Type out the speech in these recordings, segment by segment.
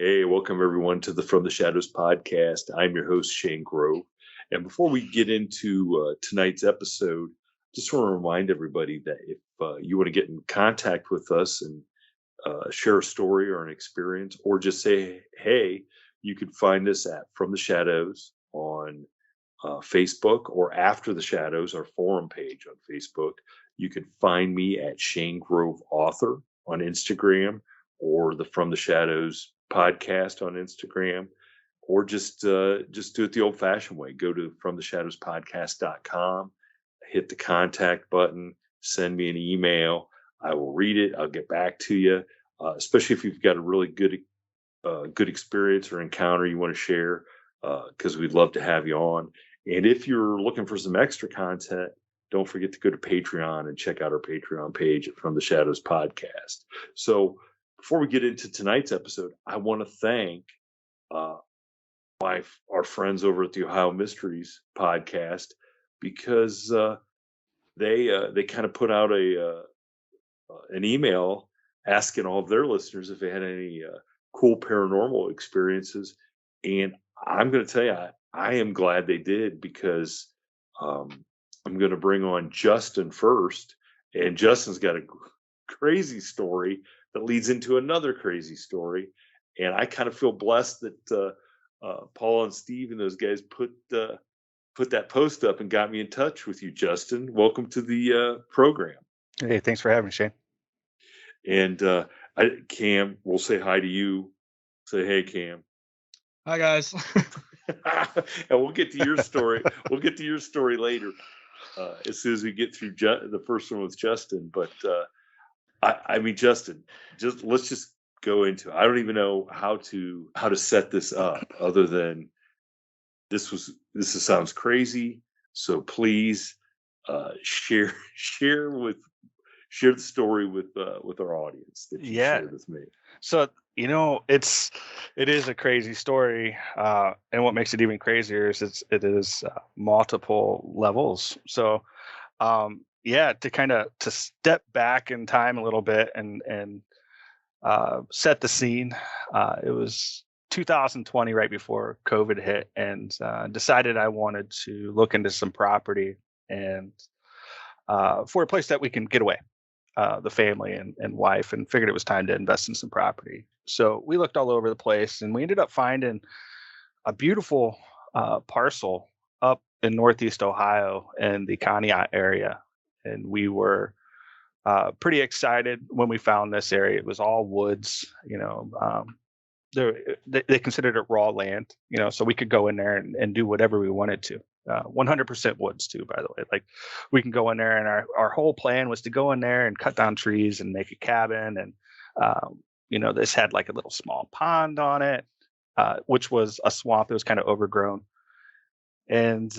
Hey, welcome everyone to the From the Shadows podcast. I'm your host, Shane Grove. And before we get into tonight's episode, just want to remind everybody that if you want to get in contact with us and share a story or an experience, or just say, hey, you can find us at From the Shadows on Facebook, or After the Shadows, our forum page on Facebook. You can find me at Shane Grove Author on Instagram, or the From the Shadows podcast on Instagram, or just do it the old-fashioned way. Go to FromTheShadowsPodcast.com, hit the contact button, send me an email. I will read it. I'll get back to you, especially if you've got a really good experience or encounter you want to share, because we'd love to have you on. And if you're looking for some extra content, don't forget to go to Patreon and check out our Patreon page at From the Shadows Podcast. So before we get into tonight's episode, I want to thank our friends over at the Ohio Mysteries podcast, because they kind of put out an email asking all of their listeners if they had any cool paranormal experiences. And I'm going to tell you, I am glad they did, because I'm going to bring on Justin first. And Justin's got a crazy story that leads into another crazy story. And I kind of feel blessed that Paul and Steve and those guys put that post up and got me in touch with you, Justin. Welcome to the program. Hey, thanks for having me, Shane. And Cam, we'll say hi to you. Say, hey, Cam. Hi, guys. And we'll get to your story. We'll get to your story later, as soon as we get through the first one with Justin. But I mean, Justin, let's just go into it. I don't even know how to set this up, other than this sounds crazy. So please share the story with our audience that you shared with me. So, it is a crazy story. And what makes it even crazier is it is multiple levels. So, to kind of to step back in time a little bit and set the scene. It was 2020, right before COVID hit, and decided I wanted to look into some property and for a place that we can get away. The family and wife, and figured it was time to invest in some property. So we looked all over the place, and we ended up finding a beautiful parcel up in Northeast Ohio in the Conneaut area. And we were pretty excited when we found this area. It was all woods, they considered it raw land, so we could go in there and do whatever we wanted to. 100% woods too, by the way. Like, we can go in there, and our whole plan was to go in there and cut down trees and make a cabin. And, this had like a little small pond on it, which was a swamp that was kind of overgrown. And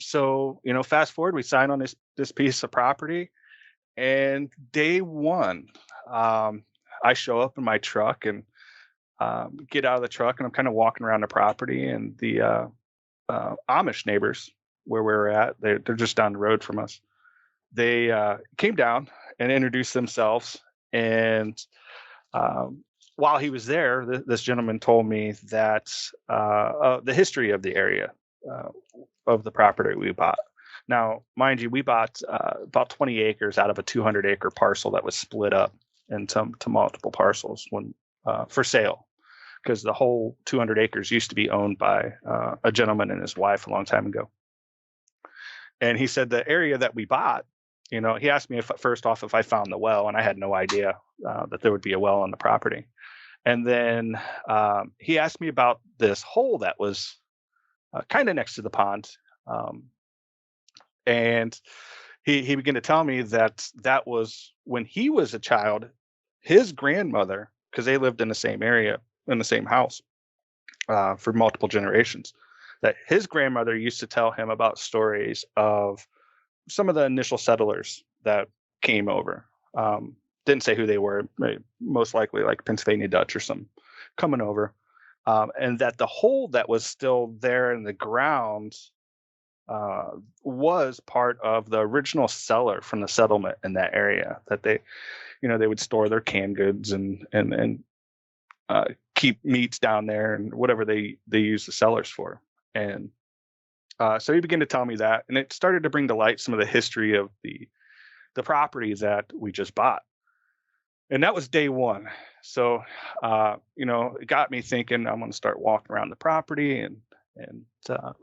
so, fast forward, we signed on this piece of property, and day one, I show up in my truck and get out of the truck, and I'm kind of walking around the property, and the Amish neighbors where we were at, they're just down the road from us. They came down and introduced themselves. And while he was there, this gentleman told me that the history of the area of the property we bought. Now, mind you, we bought about 20 acres out of a 200-acre parcel that was split up into multiple parcels for sale, because the whole 200 acres used to be owned by a gentleman and his wife a long time ago. And he said the area that we bought, he asked me first off if I found the well, and I had no idea that there would be a well on the property. And then he asked me about this hole that was kind of next to the pond. And he began to tell me that was when he was a child, his grandmother, because they lived in the same area, in the same house for multiple generations, that his grandmother used to tell him about stories of some of the initial settlers that came over. Didn't say who they were, most likely like Pennsylvania Dutch or some coming over. And that the hole that was still there in the ground was part of the original cellar from the settlement in that area, that they would store their canned goods and keep meats down there and whatever they use the cellars for. And so he began to tell me that, and it started to bring to light some of the history of the property that we just bought. And that was day one. So, it got me thinking I'm going to start walking around the property and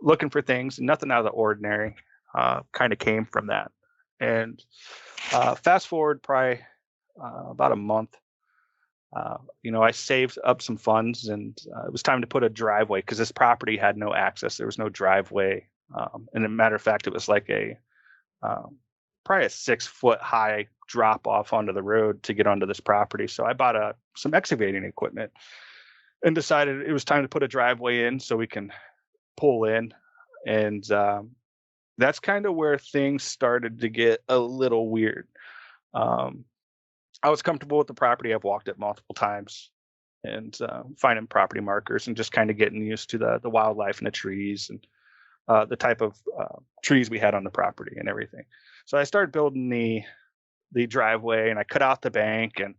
looking for things. And nothing out of the ordinary kind of came from that. And fast forward probably about a month. I saved up some funds, and it was time to put a driveway because this property had no access. There was no driveway. And as a matter of fact, it was like probably a 6-foot high drop off onto the road to get onto this property. So I bought some excavating equipment and decided it was time to put a driveway in so we can pull in. And that's kind of where things started to get a little weird. I was comfortable with the property. I've walked it multiple times and finding property markers and just kind of getting used to the wildlife and the trees and the type of trees we had on the property and everything. So I started building the driveway, and I cut out the bank, and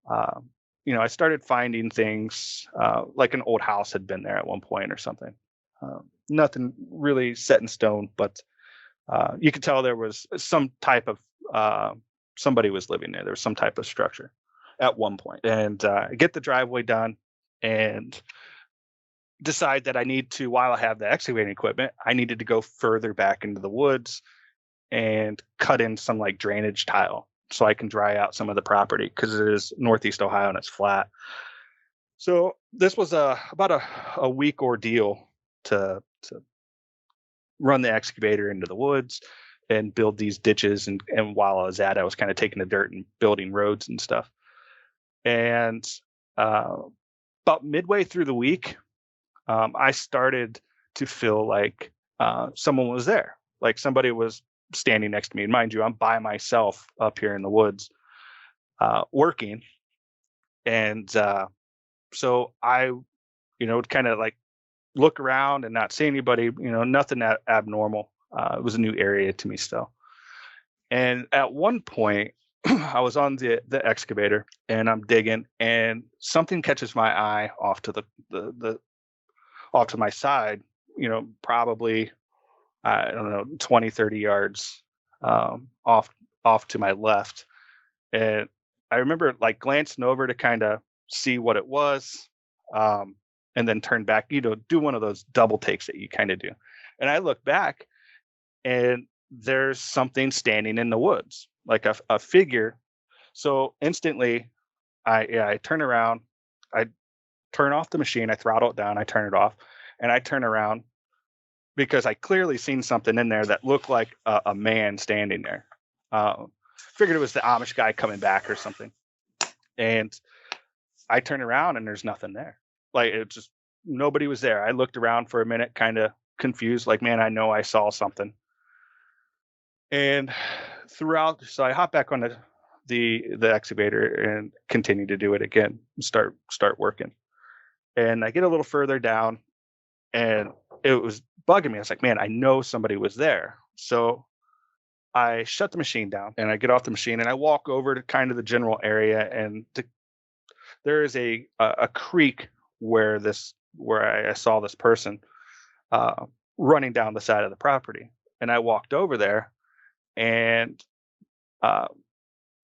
I started finding things like an old house had been there at one point or something. Nothing really set in stone, but you could tell there was some type of somebody was living there. There was some type of structure at one point. And get the driveway done and decide that I need to, while I have the excavating equipment, I needed to go further back into the woods and cut in some like drainage tile so I can dry out some of the property because it is Northeast Ohio and it's flat. So this was about a week ordeal to run the excavator into the woods and build these ditches. And while I was at it, I was kind of taking the dirt and building roads and stuff. And about midway through the week, I started to feel like someone was there. Like somebody was standing next to me. And mind you, I'm by myself up here in the woods working. And so I, kind of like look around and not see anybody, nothing that abnormal. It was a new area to me still. And at one point, I was on the excavator and I'm digging, and something catches my eye off to the off to my side, probably, I don't know, 20, 30 yards off to my left. And I remember like glancing over to kind of see what it was, and then turn back, do one of those double takes that you kind of do. And I look back, and there's something standing in the woods, like a figure. So instantly, I turn around, I turn off the machine, I throttle it down, I turn it off, and I turn around because I clearly seen something in there that looked like a man standing there. Figured it was the Amish guy coming back or something. And I turn around and there's nothing there. Like it just, nobody was there. I looked around for a minute, kind of confused, like, man, I know I saw something. And so I hop back on the excavator and continue to do it again, start working. And I get a little further down and it was bugging me. I was like, man, I know somebody was there. So I shut the machine down and I get off the machine and I walk over to kind of the general area, and there is a creek where I saw this person running down the side of the property. And I walked over there and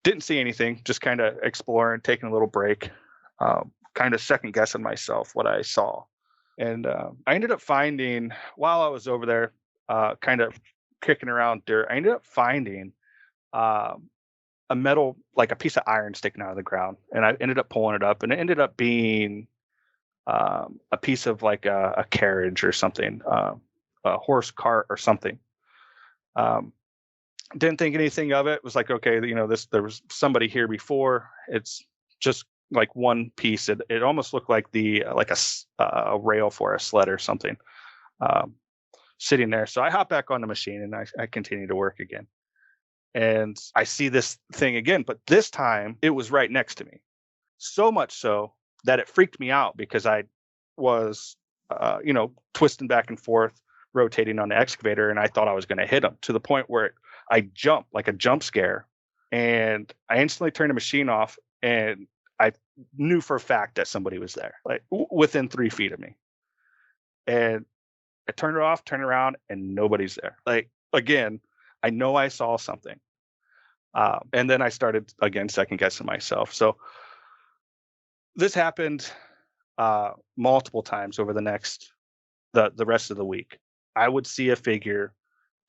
didn't see anything, just kind of exploring, taking a little break, kind of second guessing myself what I saw. And I ended up finding, while I was over there, kind of kicking around dirt, I ended up finding a metal, like a piece of iron sticking out of the ground. And I ended up pulling it up, and it ended up being a piece of like a carriage or something, a horse cart or something. Didn't think anything of it. It was like, okay, there was somebody here before. It's just like one piece. It almost looked like a rail for a sled or something, sitting there. So I hop back on the machine and I continue to work again. And I see this thing again, but this time it was right next to me. So much so that it freaked me out because I was, twisting back and forth, rotating on the excavator, and I thought I was going to hit him, to the point where I jumped like a jump scare, and I instantly turned the machine off, and I knew for a fact that somebody was there, like within 3 feet of me. And I turned it off, turned around, and nobody's there. Like, again, I know I saw something. And then I started again second guessing myself. So this happened multiple times over the rest of the week. I would see a figure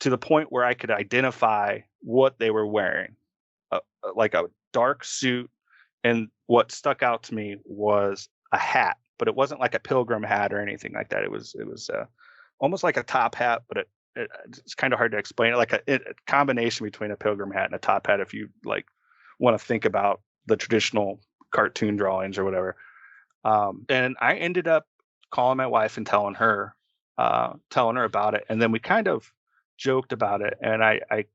to the point where I could identify what they were wearing, like a dark suit. And what stuck out to me was a hat, but it wasn't like a pilgrim hat or anything like that. It was almost like a top hat, but it's kind of hard to explain. Like a combination between a pilgrim hat and a top hat, if you like want to think about the traditional cartoon drawings or whatever. And I ended up calling my wife and telling her about it, and then we kind of joked about it, and I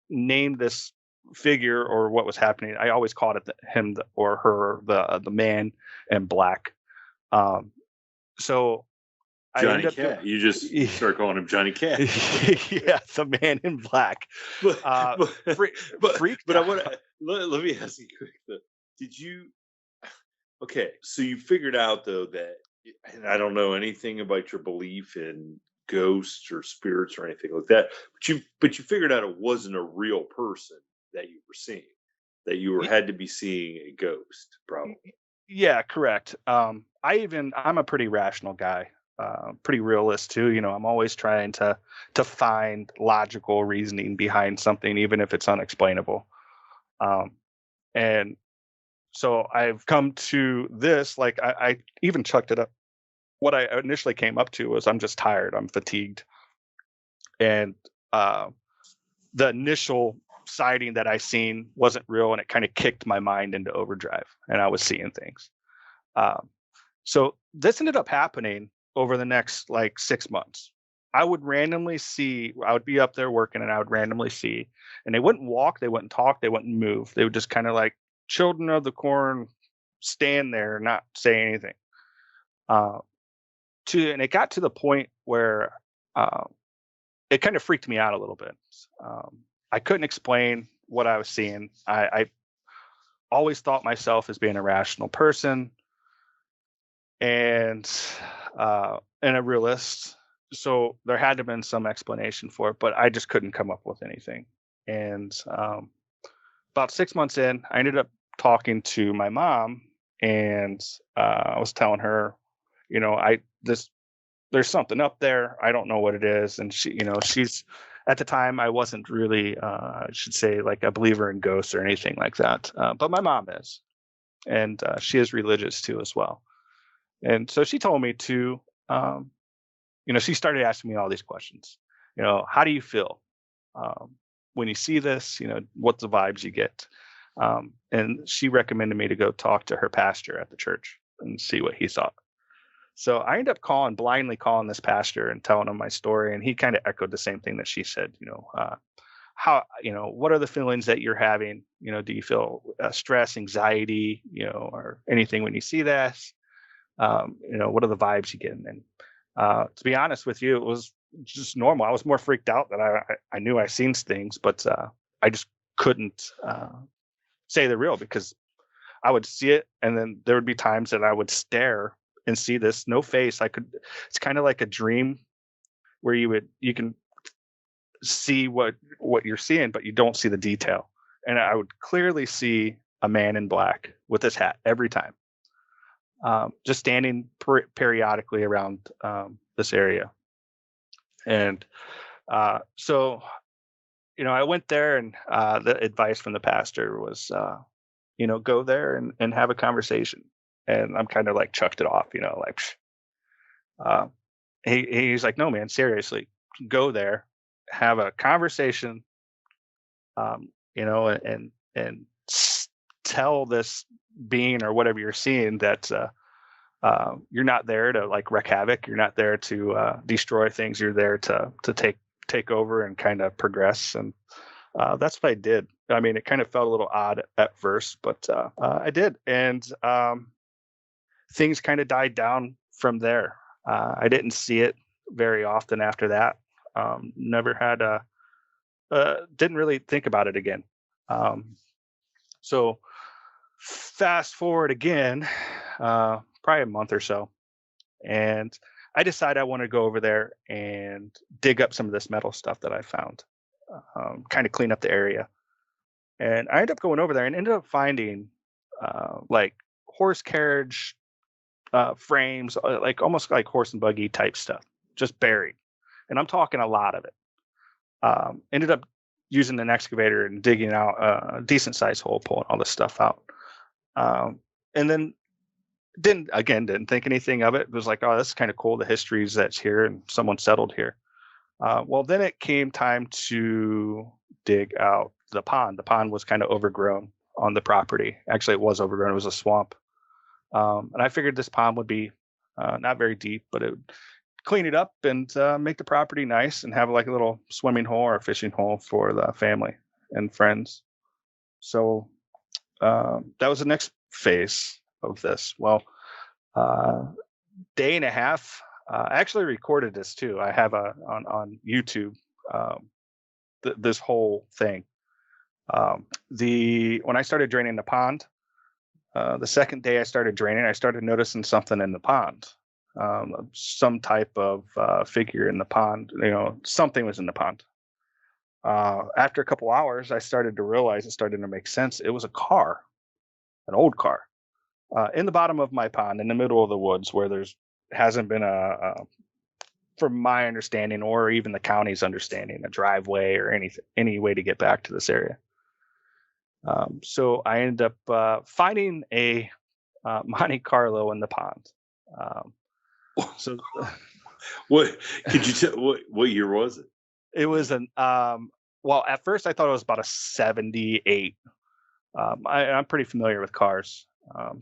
named this figure or what was happening. I always called it him or her, the man in black. So Johnny Cat. You just start calling him Johnny Cat. Yeah, the man in black. But I want to let me ask you quick though. Did you? Okay, so you figured out though that, and I don't know anything about your belief in ghosts or spirits or anything like that, but you figured out it wasn't a real person that you were seeing, that you had to be seeing a ghost, probably. Yeah, correct. I'm a pretty rational guy, pretty realist too. I'm always trying to find logical reasoning behind something, even if it's unexplainable. And so I've come to this, like I even chucked it up. What I initially came up to was I'm just tired, I'm fatigued. And the initial sighting that I seen wasn't real, and it kind of kicked my mind into overdrive, and I was seeing things. So this ended up happening over the next like 6 months. I would be up there working, and I would randomly see, and they wouldn't walk, they wouldn't talk, they wouldn't move. They would just kind of like children of the corn stand there and not say anything. And it got to the point where it kind of freaked me out a little bit. I couldn't explain what I was seeing. I always thought myself as being a rational person and a realist. So there had to have been some explanation for it, but I just couldn't come up with anything. And about 6 months in, I ended up talking to my mom, and I was telling her, there's something up there. I don't know what it is. And she's, at the time, I wasn't really, I should say, like a believer in ghosts or anything like that. But my mom is, and she is religious too as well. And so she told me to, she started asking me all these questions. How do you feel when you see this? What's the vibes you get? And she recommended me to go talk to her pastor at the church and see what he thought. So I ended up blindly calling this pastor and telling him my story, and he kind of echoed the same thing that she said. What are the feelings that you're having? Do you feel stress, anxiety, or anything when you see this? What are the vibes you get? And to be honest with you, it was just normal. I was more freaked out that I knew I seen things, but I just couldn't say they're real, because I would see it, and then there would be times that I would stare and see this, no face. It's kind of like a dream where you can see what you're seeing, but you don't see the detail. And I would clearly see a man in black with his hat every time, just standing periodically around this area. And so, I went there, and the advice from the pastor was, go there and have a conversation. And I'm kind of like chucked it off, he's like, no, man, seriously, go there, have a conversation, and tell this being or whatever you're seeing that you're not there to like wreak havoc. You're not there to destroy things. You're there to take over and kind of progress. And that's what I did. I mean, it kind of felt a little odd at first, but I did. And things kind of died down from there. I didn't see it very often after that. Never had didn't really think about it again. So fast forward again, probably a month or so, and I decide I want to go over there and dig up some of this metal stuff that I found, kind of clean up the area. And I ended up going over there and ended up finding like horse carriage frames, like almost like horse and buggy type stuff, just buried. And I'm talking a lot of it. Ended up using an excavator and digging out a decent sized hole, pulling all this stuff out. And then didn't think anything of it. It was like, oh, that's kind of cool. The histories that's here and someone settled here. Well, then it came time to dig out the pond. The pond was kind of overgrown on the property. Actually, it was overgrown. It was a swamp. And I figured this pond would be not very deep, but it would clean it up and make the property nice and have like a little swimming hole or a fishing hole for the family and friends. So that was the next phase of this. Well, day and a half. I actually recorded this too. I have on YouTube this whole thing. When I started draining the pond, the second day I started draining, I started noticing something in the pond. Some type of figure in the pond. Something was in the pond. After a couple hours, I started to realize it started to make sense. It was a car, an old car, in the bottom of my pond, in the middle of the woods, where there's hasn't been from my understanding, or even the county's understanding, a driveway or any way to get back to this area. So I ended up finding a Monte Carlo in the pond. So what could you tell? What year was it? It was well, at first I thought it was about a 78. I'm pretty familiar with cars.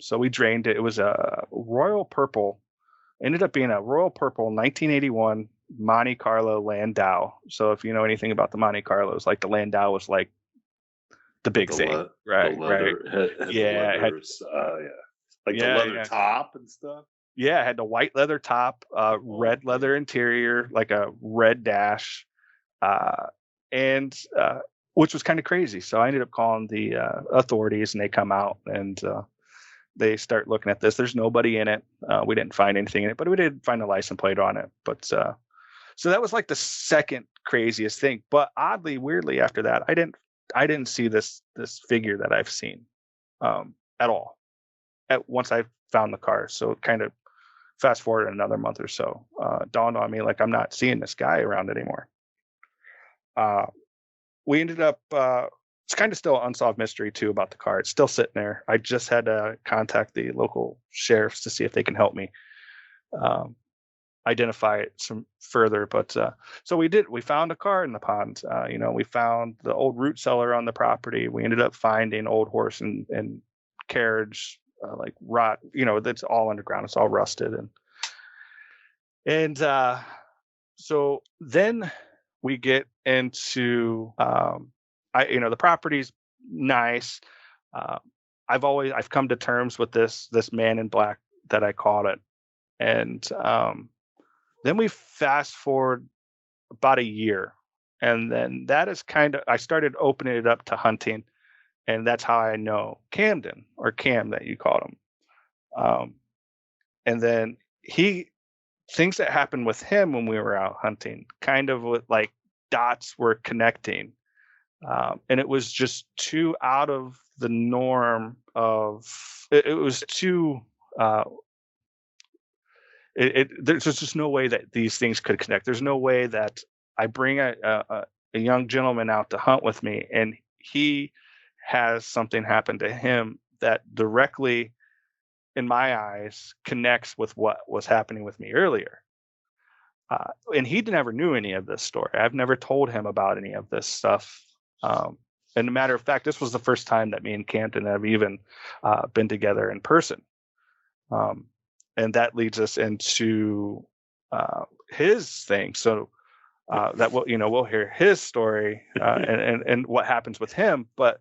So we drained it. It was a royal purple. Ended up being a royal purple 1981 Monte Carlo Landau. So if you know anything about the Monte Carlos, like the Landau was like the big thing, right? The leather, right. Yeah, like the leather top and stuff. Yeah, it had the white leather top, red leather interior, like a red dash, and which was kind of crazy. So I ended up calling the authorities, and they come out and they start looking at this. There's nobody in it. We didn't find anything in it, but we did find a license plate on it. But so that was like the second craziest thing. But oddly, weirdly, after that, I didn't see this figure that I've seen at all. Once I found the car, so kind of fast forward another month or so, dawned on me like I'm not seeing this guy around anymore. We ended up. It's kind of still an unsolved mystery too about the car. It's still sitting there. I just had to contact the local sheriffs to see if they can help me identify it some further. But so we did. We found a car in the pond. We found the old root cellar on the property. We ended up finding old horse and carriage, like rot. That's all underground. It's all rusted and so then we get into the property's nice. I've come to terms with this man in black that I called it. And then we fast forward about a year. And then that is I started opening it up to hunting. And that's how I know Camden, or Cam that you called him. And then things that happened with him when we were out hunting, kind of with like dots were connecting. And it was just too out of the norm of it was too there's just no way that these things could connect. There's no way that I bring a young gentleman out to hunt with me and he has something happen to him that directly, in my eyes, connects with what was happening with me earlier. And he never knew any of this story. I've never told him about any of this stuff. And a matter of fact, this was the first time that me and Camden have even been together in person. And that leads us into his thing. So that we'll hear his story and what happens with him. But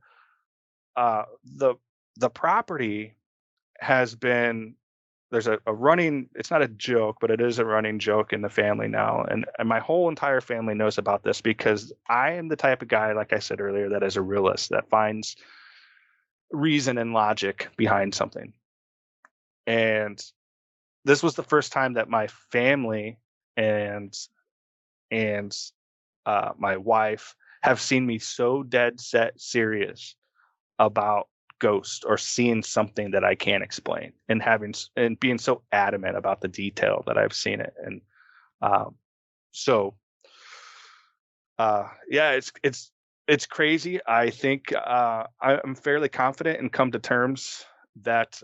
the property has been, there's a running, it's not a joke, but it is a running joke in the family now. And my whole entire family knows about this because I am the type of guy, like I said earlier, that is a realist, that finds reason and logic behind something. And this was the first time that my family and my wife have seen me so dead set serious about ghost or seeing something that I can't explain, and being so adamant about the detail that I've seen it. And um, so yeah, it's crazy. I think I'm fairly confident and come to terms that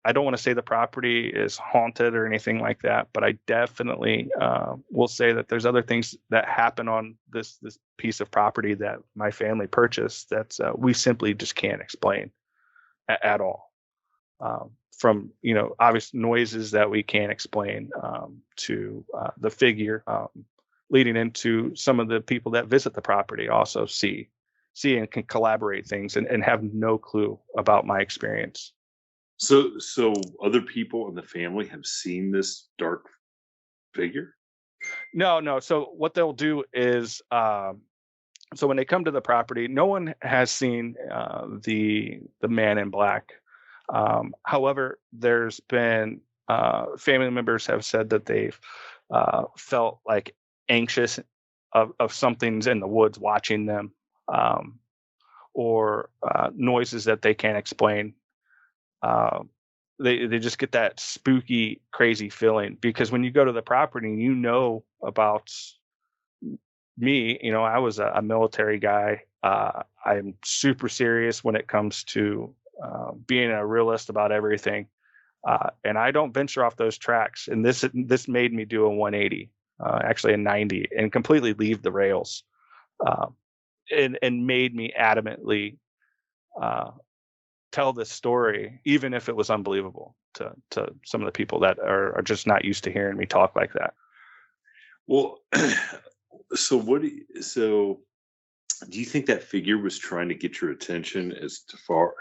I don't want to say the property is haunted or anything like that, but I definitely will say that there's other things that happen on this piece of property that my family purchased that we simply just can't explain at all. From obvious noises that we can't explain, to the figure, leading into some of the people that visit the property also see and can collaborate things, and have no clue about my experience. So other people in the family have seen this dark figure? No. So what they'll do is, so when they come to the property, no one has seen the man in black. However, there's been family members have said that they've felt like anxious of something's in the woods watching them, or noises that they can't explain. Uh, they just get that spooky, crazy feeling, because when you go to the property, about me. I was a military guy. I'm super serious when it comes to being a realist about everything, and I don't venture off those tracks. And this made me do a 180, actually a 90, and completely leave the rails, uh, and made me adamantly uh, tell this story, even if it was unbelievable to some of the people that are just not used to hearing me talk like that. Well, so do you think that figure was trying to get your attention as to far?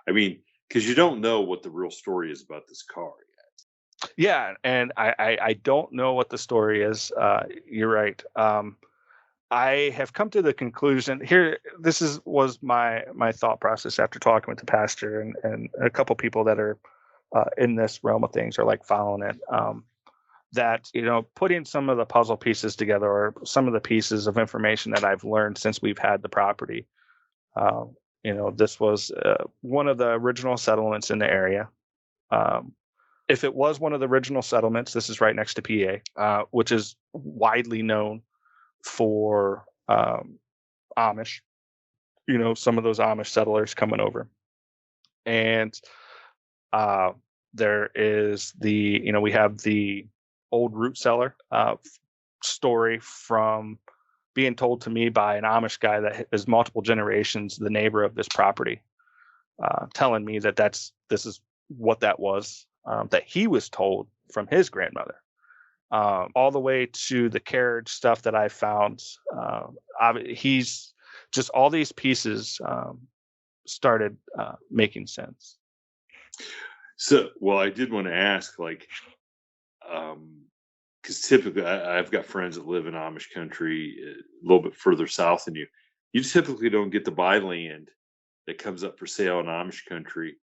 I mean, because you don't know what the real story is about this car yet. Yeah, and I don't know what the story is. You're right. I have come to the conclusion here. Was my thought process after talking with the pastor and a couple people that are in this realm of things, or like following it. That putting some of the puzzle pieces together, or some of the pieces of information that I've learned since we've had the property. This was one of the original settlements in the area. If it was one of the original settlements, this is right next to PA, which is widely known for Amish. Some of those Amish settlers coming over, and there is we have the old root cellar story from being told to me by an Amish guy that is multiple generations the neighbor of this property, telling me that this is what that was, that he was told from his grandmother, all the way to the carriage stuff that I found. He's just all these pieces started making sense. So, well, I did want to ask, like, because typically I've got friends that live in Amish country, a little bit further south than you. You typically don't get to buy land that comes up for sale in Amish country.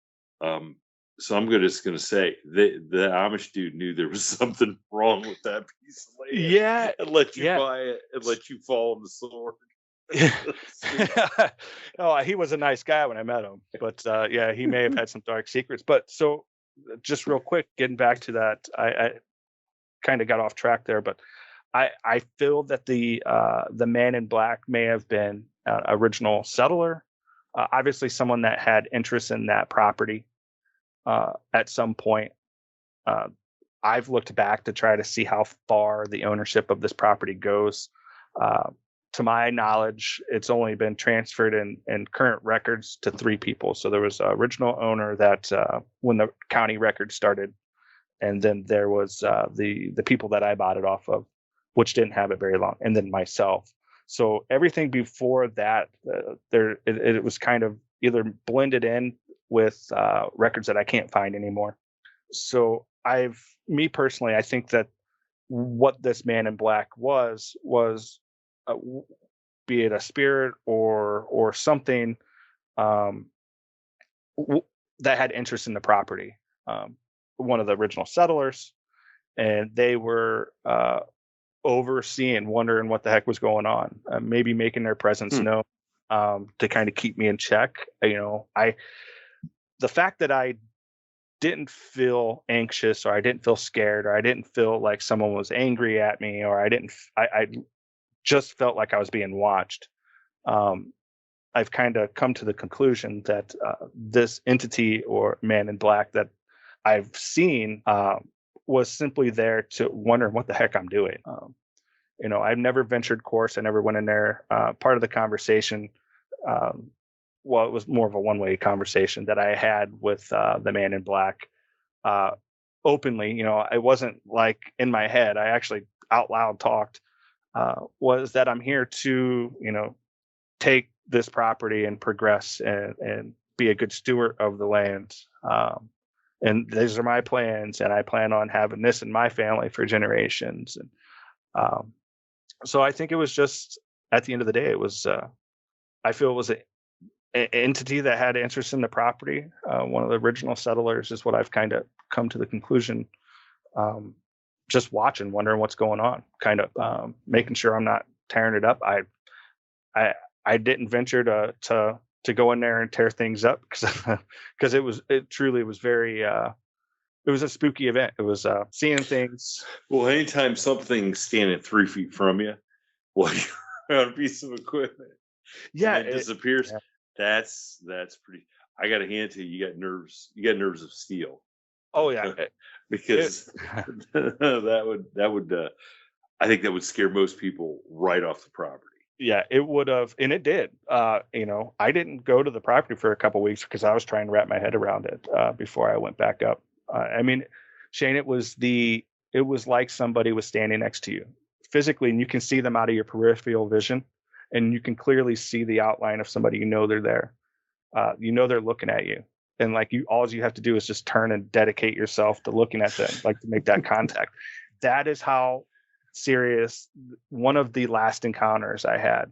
Um, so just going to say the Amish dude knew there was something wrong with that piece of land, Yeah, and let you yeah. buy it and let you fall on the sword. Oh, he was a nice guy when I met him, but yeah, he may have had some dark secrets. But so, just real quick, getting back to that, I kind of got off track there, but I feel that the man in black may have been original settler, obviously someone that had interest in that property at some point. Uh, I've looked back to try to see how far the ownership of this property goes. Uh, to my knowledge, it's only been transferred in current records to 3 people. So there was an original owner that when the county record started, and then there was the people that I bought it off of, which didn't have it very long, and then myself. So everything before that, it was kind of either blended in with records that I can't find anymore. So me personally, I think that what this man in black was uh, be it a spirit or something, um, that had interest in the property. One of the original settlers, and they were overseeing, wondering what the heck was going on, maybe making their presence known, to kind of keep me in check. The fact that I didn't feel anxious, or I didn't feel scared, or I didn't feel like someone was angry at me, or I just felt like I was being watched. I've kind of come to the conclusion that this entity or man in black that I've seen was simply there to wonder what the heck I'm doing. I've never ventured course. I never went in there. Part of the conversation, it was more of a one-way conversation that I had with the man in black, openly. It wasn't like in my head. I actually out loud talked. Was that I'm here to, take this property and progress and be a good steward of the land. And these are my plans, and I plan on having this in my family for generations. And so I think it was just, at the end of the day, it was, I feel it was an entity that had interest in the property. One of the original settlers is what I've kind of come to the conclusion. Just watching, wondering what's going on, kind of making sure I'm not tearing it up. I didn't venture to go in there and tear things up because it truly was very it was a spooky event. It was seeing things. Well, anytime something's standing 3 feet from you while you're on a piece of equipment, yeah, and it disappears. Yeah. That's pretty. I got to hand to you. You got nerves. You got nerves of steel. Oh yeah, because that would I think that would scare most people right off the property. Yeah, it would have, and it did. I didn't go to the property for a couple of weeks because I was trying to wrap my head around it before I went back up. Shane, it was like somebody was standing next to you physically, and you can see them out of your peripheral vision, and you can clearly see the outline of somebody. They're there. They're looking at you, and all you have to do is just turn and dedicate yourself to looking at them, to make that contact. That is how serious one of the last encounters I had.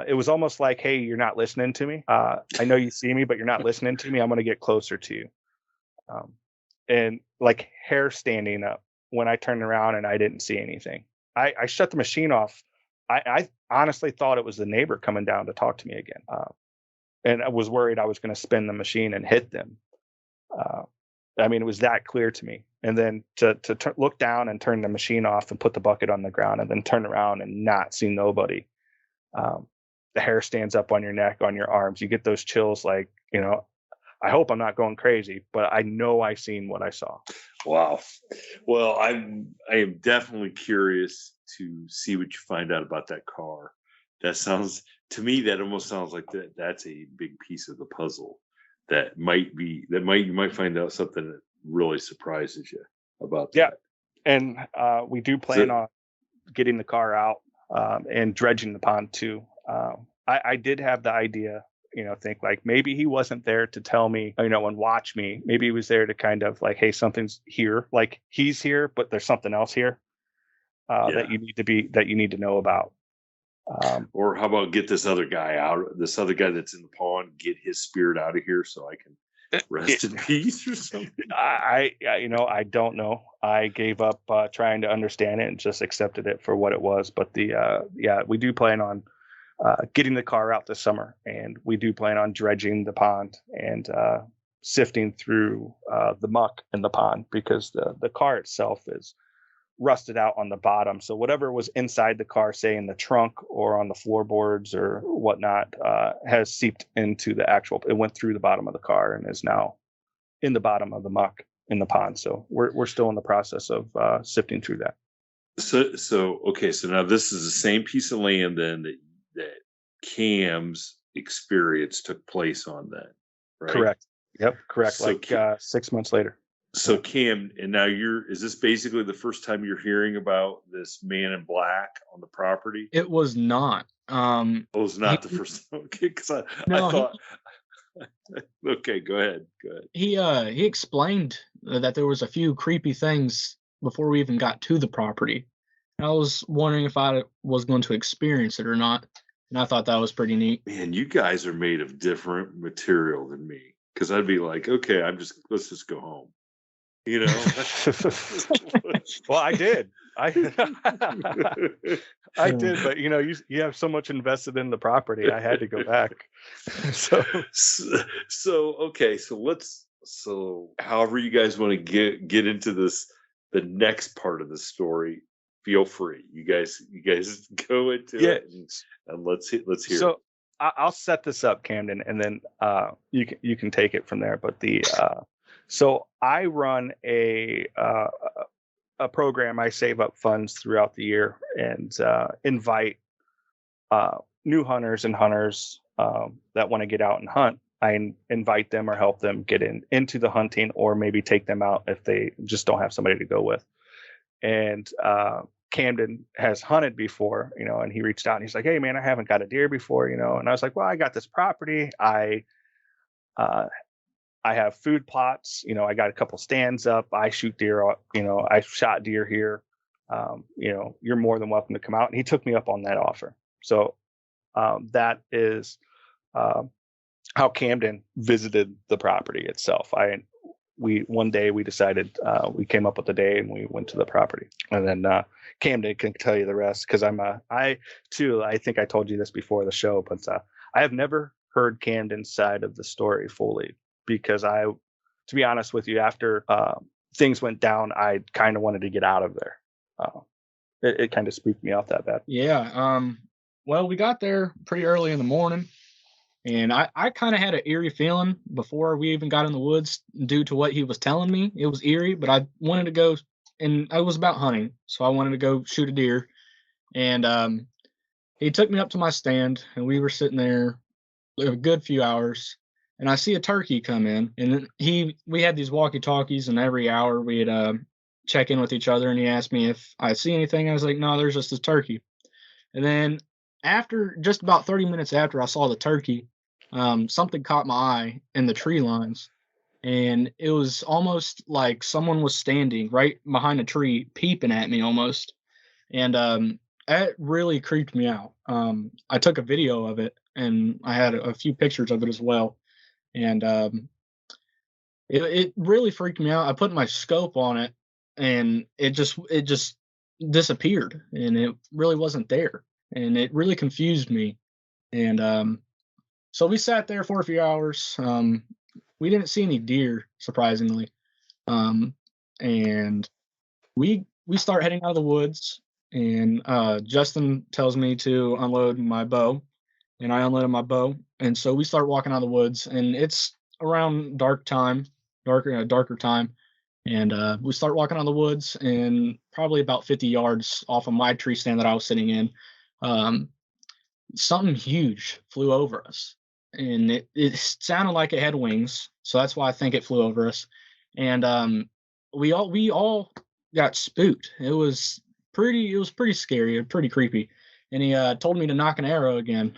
It was almost like, hey, you're not listening to me. I know you see me, but you're not listening to me. I'm going to get closer to you. And hair standing up when I turned around and I didn't see anything. I shut the machine off. I honestly thought it was the neighbor coming down to talk to me again. And I was worried I was going to spin the machine and hit them. It was that clear to me. And then to look down and turn the machine off and put the bucket on the ground and then turn around and not see nobody. The hair stands up on your neck, on your arms. You get those chills I hope I'm not going crazy, but I know I seen what I saw. Wow. Well, I am definitely curious to see what you find out about that car. That sounds, to me, that almost sounds like that's a big piece of the puzzle. You might find out something that really surprises you about that. Yeah. And we do plan on getting the car out and dredging the pond too. I did have the idea, think maybe he wasn't there to tell me, and watch me. Maybe he was there to kind of hey, something's here. He's here, but there's something else here that you need to know about. Or how about get this other guy that's in the pond, get his spirit out of here so I can rest in peace or something. I don't know. I gave up trying to understand it and just accepted it for what it was. But we do plan on getting the car out this summer, and we do plan on dredging the pond and sifting through the muck in the pond, because the car itself is rusted out on the bottom. So whatever was inside the car, say in the trunk or on the floorboards or whatnot, has seeped into it went through the bottom of the car and is now in the bottom of the muck in the pond. So we're still in the process of sifting through that. So now this is the same piece of land then that Cam's experience took place on then, right? Correct. Yep. Correct. So 6 months later. So Cam, and now is this basically the first time you're hearing about this man in black on the property? It was not. It was not the first time. Okay, because I thought. Okay, go ahead. He explained that there was a few creepy things before we even got to the property. And I was wondering if I was going to experience it or not. And I thought that was pretty neat. Man, you guys are made of different material than me. because I'd be like, okay, let's just go home. You know. Well, I did. I did, but you have so much invested in the property. I had to go back. So okay, so however you guys want to get into this, the next part of the story, feel free. You guys go into it and let's hear so it. I'll set this up, Camden, and then you can take it from there. But so I run a program. I save up funds throughout the year and invite new hunters and hunters that want to get out and hunt. I invite them or help them get into the hunting, or maybe take them out if they just don't have somebody to go with. And Camden has hunted before, and he reached out and he's like, "Hey man, I haven't got a deer before, And I was like, "Well, I got this property. I have food plots, I got a couple stands up. I shoot deer, I shot deer here. You're more than welcome to come out." And he took me up on that offer. So that is how Camden visited the property itself. One day we decided, we came up with a day and we went to the property, and then Camden can tell you the rest, because I think I told you this before the show, but I have never heard Camden's side of the story fully, because to be honest with you, after things went down, I kind of wanted to get out of there. It kind of spooked me out that bad. Yeah. Well, we got there pretty early in the morning, and I kind of had an eerie feeling before we even got in the woods due to what he was telling me. It was eerie, but I wanted to go, and I was about hunting, so I wanted to go shoot a deer. And he took me up to my stand, and we were sitting there a good few hours, and I see a turkey come in, and we had these walkie-talkies, and every hour we'd check in with each other, and he asked me if I see anything. I was like, "No, there's just this turkey." And then after just about 30 minutes after I saw the turkey, something caught my eye in the tree lines, and it was almost like someone was standing right behind a tree peeping at me almost. And that really creeped me out. I took a video of it, and I had a few pictures of it as well. And it really freaked me out. I put my scope on it, and it just disappeared, and it really wasn't there. And it really confused me. And so we sat there for a few hours. We didn't see any deer, surprisingly. And we start heading out of the woods, and Justin tells me to unload my bow, and I unloaded my bow. And so we start walking out of the woods, and it's around darker time. And we start walking out of the woods, and probably about 50 yards off of my tree stand that I was sitting in, something huge flew over us, and it sounded like it had wings, so that's why I think it flew over us. And we all got spooked. It was pretty scary and pretty creepy. And he told me to knock an arrow again.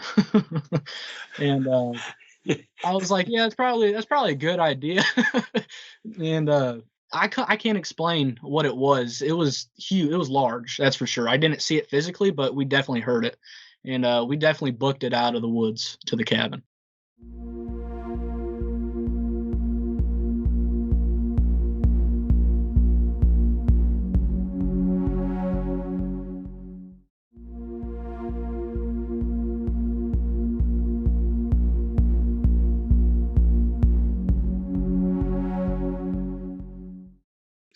And I was like, yeah, that's probably a good idea. And I can't explain what it was. It was huge. It was large, that's for sure. I didn't see it physically, but we definitely heard it. And we definitely booked it out of the woods to the cabin.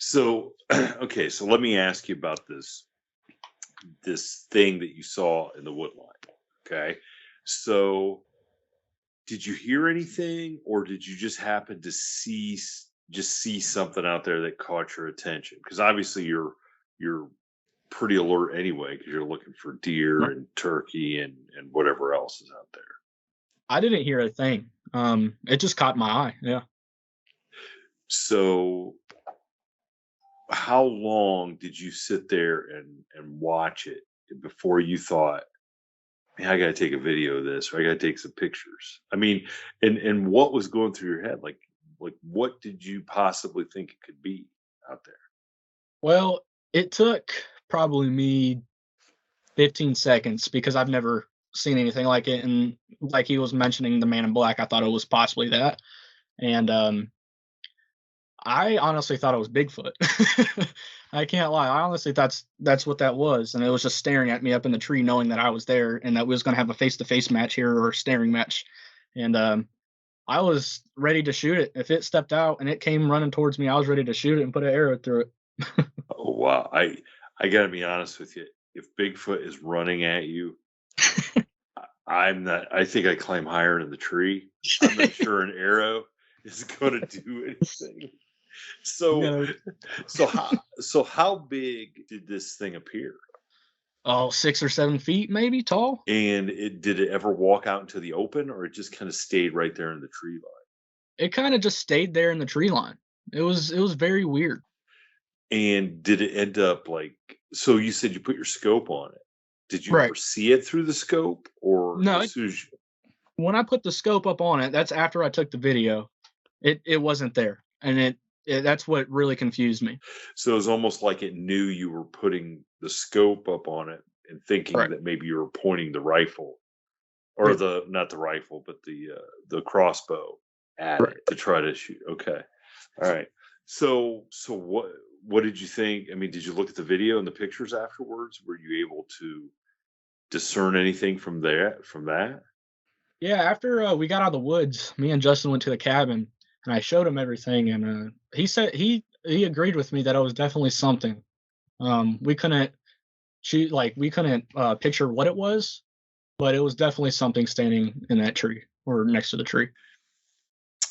So, okay, so let me ask you about this thing that you saw in the woodline. Okay, so did you hear anything, or did you just happen to see something out there that caught your attention? Because obviously you're pretty alert anyway, because you're looking for deer and turkey and whatever else is out there. I didn't hear a thing. It just caught my eye. Yeah. So how long did you sit there and watch it before you thought, man, I got to take a video of this, or I got to take some pictures? I mean, and what was going through your head? Like what did you possibly think it could be out there? Well, it took probably me 15 seconds, because I've never seen anything like it. And like he was mentioning the man in black, I thought it was possibly that. And I honestly thought it was Bigfoot. I can't lie. I honestly that's what that was, and it was just staring at me up in the tree, knowing that I was there and that we was gonna have a face-to-face match here or a staring match. And I was ready to shoot it. If it stepped out and it came running towards me, I was ready to shoot it and put an arrow through it. Oh wow. I gotta be honest with you. If Bigfoot is running at you, I'm not. I think I climb higher in the tree. I'm not sure an arrow is going to do anything. So, No. so how big did this thing appear? Oh, 6 or 7 feet, maybe tall. And did it ever walk out into the open, or it just kind of stayed right there in the tree line? It kind of just stayed there in the tree line. It was very weird. And did it end up like? So you said you put your scope on it. Did you Right. ever see it through the scope, or No, as soon as when I put the scope up on it, that's after I took the video. It wasn't there, and it that's what really confused me. So it was almost like it knew you were putting the scope up on it and thinking Right. that maybe you were pointing the rifle, or Right. not the rifle, but the crossbow at Right. it to try to shoot. Okay, all right. So what did you think? I mean, did you look at the video and the pictures afterwards? Were you able to discern anything from there from that? Yeah, after we got out of the woods, me and Justin went to the cabin, and I showed him everything, and he said he agreed with me that it was definitely something. We couldn't we couldn't picture what it was, but it was definitely something standing in that tree or next to the tree.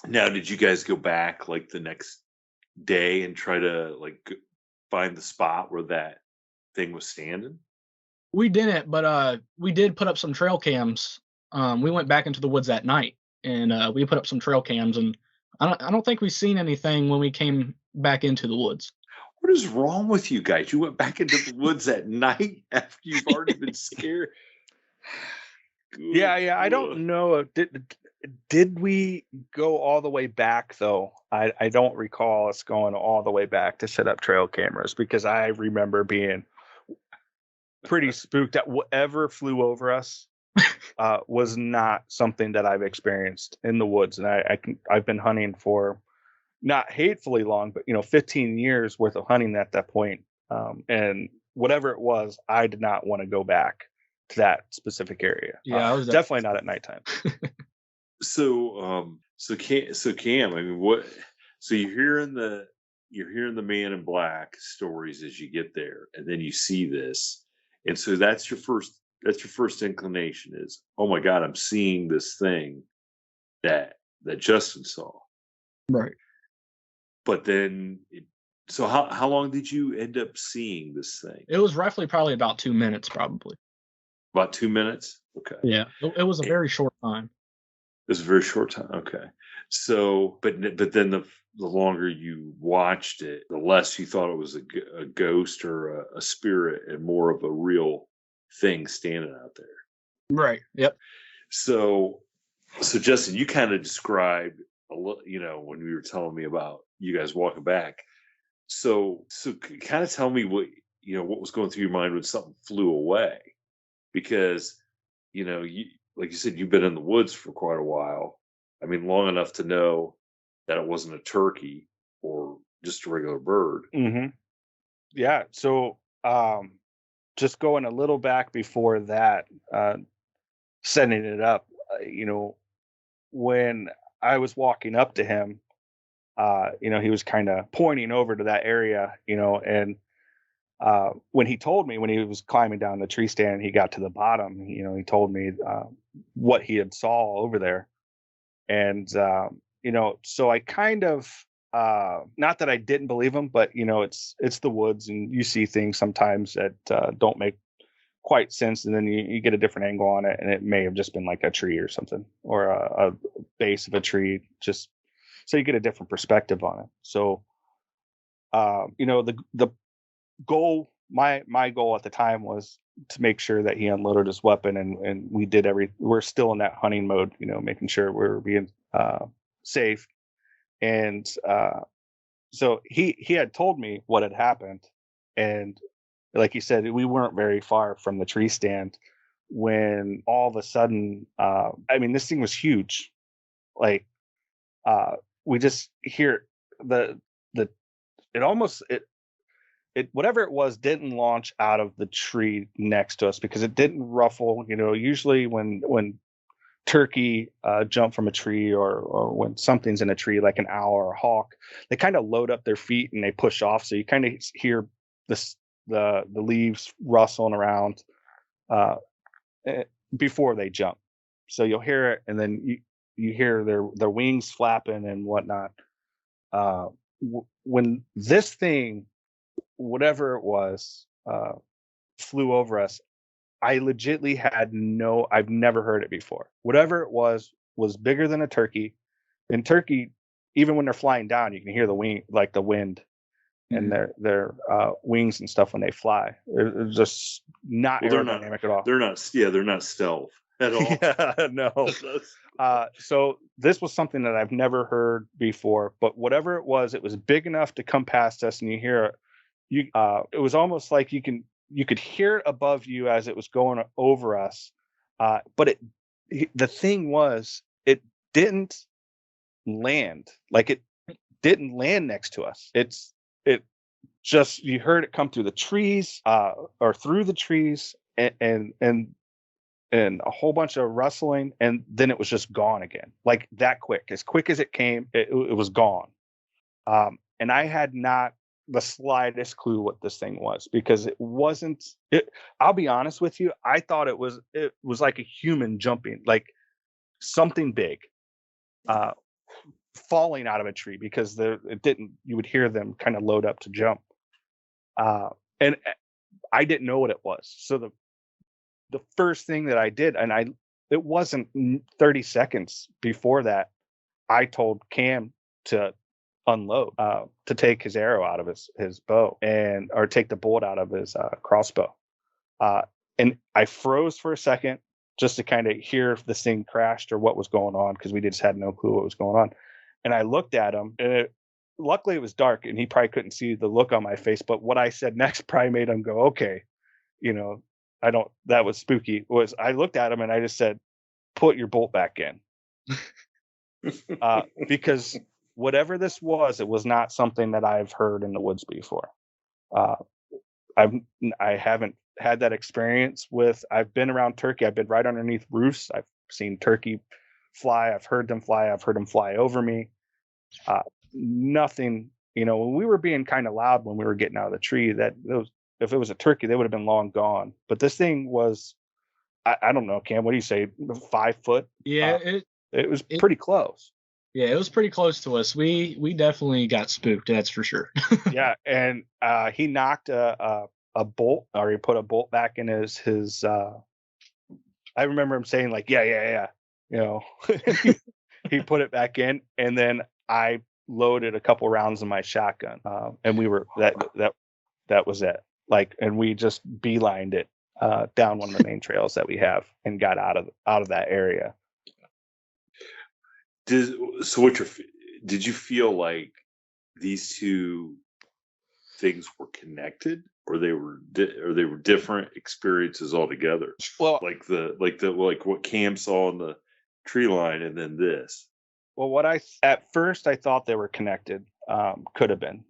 Now, did you guys go back like the next day and try to like find the spot where that thing was standing? We didn't, but we did put up some trail cams. We went back into the woods that night, and we put up some trail cams, and I don't think we seen anything when we came back into the woods. What is wrong with you guys? You went back into the woods at night after you've already been scared. Yeah. I don't know. Did we go all the way back though? I don't recall us going all the way back to set up trail cameras, because I remember being pretty spooked that whatever flew over us was not something that I've experienced in the woods. And I've been hunting for not hatefully long, but 15 years worth of hunting at that point. And whatever it was, I did not want to go back to that specific area. Yeah, I was definitely not at nighttime. So Cam, I mean, what? So you're hearing the Man in Black stories as you get there, and then you see this, and so that's your first inclination is, oh my God, I'm seeing this thing that Justin saw. Right. But then, so how long did you end up seeing this thing? It was roughly probably about 2 minutes, probably. About 2 minutes. Okay. Yeah, it was a very short time. It was a very short time. Okay. So, but then the longer you watched it, the less you thought it was a ghost or a spirit, and more of a real thing standing out there. Right. Yep. So Justin, you kind of described a little, when you were telling me about you guys walking back. So kind of tell me what was going through your mind when something flew away, because you, like you said, you've been in the woods for quite a while. I mean, long enough to know that it wasn't a turkey or just a regular bird. Mm-hmm. Yeah. So just going a little back before that, setting it up, when I was walking up to him, he was kind of pointing over to that area, and when he told me, when he was climbing down the tree stand, he got to the bottom, he told me what he had saw over there. And, so I kind of, not that I didn't believe him, but, it's the woods, and you see things sometimes that don't make quite sense. And then you get a different angle on it, and it may have just been like a tree or something, or a base of a tree, just so you get a different perspective on it. So, the goal, my goal at the time was to make sure that he unloaded his weapon, and we're still in that hunting mode, making sure we're being safe. And so he had told me what had happened, and like you said, we weren't very far from the tree stand when all of a sudden, this thing was huge. Like we just hear the it almost it whatever it was didn't launch out of the tree next to us because it didn't ruffle. Usually when turkey jump from a tree or when something's in a tree like an owl or a hawk, they kind of load up their feet and they push off, so you kind of hear the leaves rustling around before they jump. So you'll hear it, and then you hear their wings flapping and whatnot. When this thing, whatever it was, flew over us, I legitly I've never heard it before. Whatever it was bigger than a turkey. And turkey, even when they're flying down, you can hear the wind and their wings and stuff when they fly. They're just not aerodynamic at all. They're not stealth at all. Yeah, no. So this was something that I've never heard before, but whatever it was big enough to come past us, and you hear it. It was almost like you could hear it above you as it was going over us. But the thing was, it didn't land. Like, it didn't land next to us. It just, you heard it come through the trees, or through the trees, and a whole bunch of rustling, and then it was just gone again. Like, that quick as it came, it was gone. And I had not the slightest clue what this thing was, because it wasn't it. I'll be honest with you, I thought it was like a human jumping, like something big falling out of a tree, because you would hear them kind of load up to jump, and I didn't know what it was. So the first thing that I did, and it wasn't 30 seconds before that, I told Cam to unload, to take his arrow out of his bow, or take the bolt out of his crossbow. And I froze for a second just to kind of hear if this thing crashed or what was going on, because we just had no clue what was going on. And I looked at him, and luckily it was dark and he probably couldn't see the look on my face, but what I said next probably made him go, okay, that was spooky. I looked at him and I just said, put your bolt back in. Because whatever this was, it was not something that I've heard in the woods before. I haven't had that experience with. I've been around turkey. I've been right underneath roofs. I've seen turkey fly. I've heard them fly. I've heard them fly over me. Nothing. When we were being kind of loud when we were getting out of the tree, if it was a turkey, they would have been long gone. But this thing was, I don't know, Cam, what do you say, 5 foot? Yeah, it was pretty close. Yeah, it was pretty close to us. We definitely got spooked, that's for sure. Yeah, and he knocked a bolt, or he put a bolt back in his I remember him saying, like, yeah. He put it back in, and then I loaded a couple rounds in my shotgun, and we were that was it. Like, and we just beelined it down one of the main trails that we have and got out of that area. Did you feel like these two things were connected, or they were different experiences altogether? Well, like what Cam saw in the tree line, and then this. Well, at first I thought they were connected. Could have been,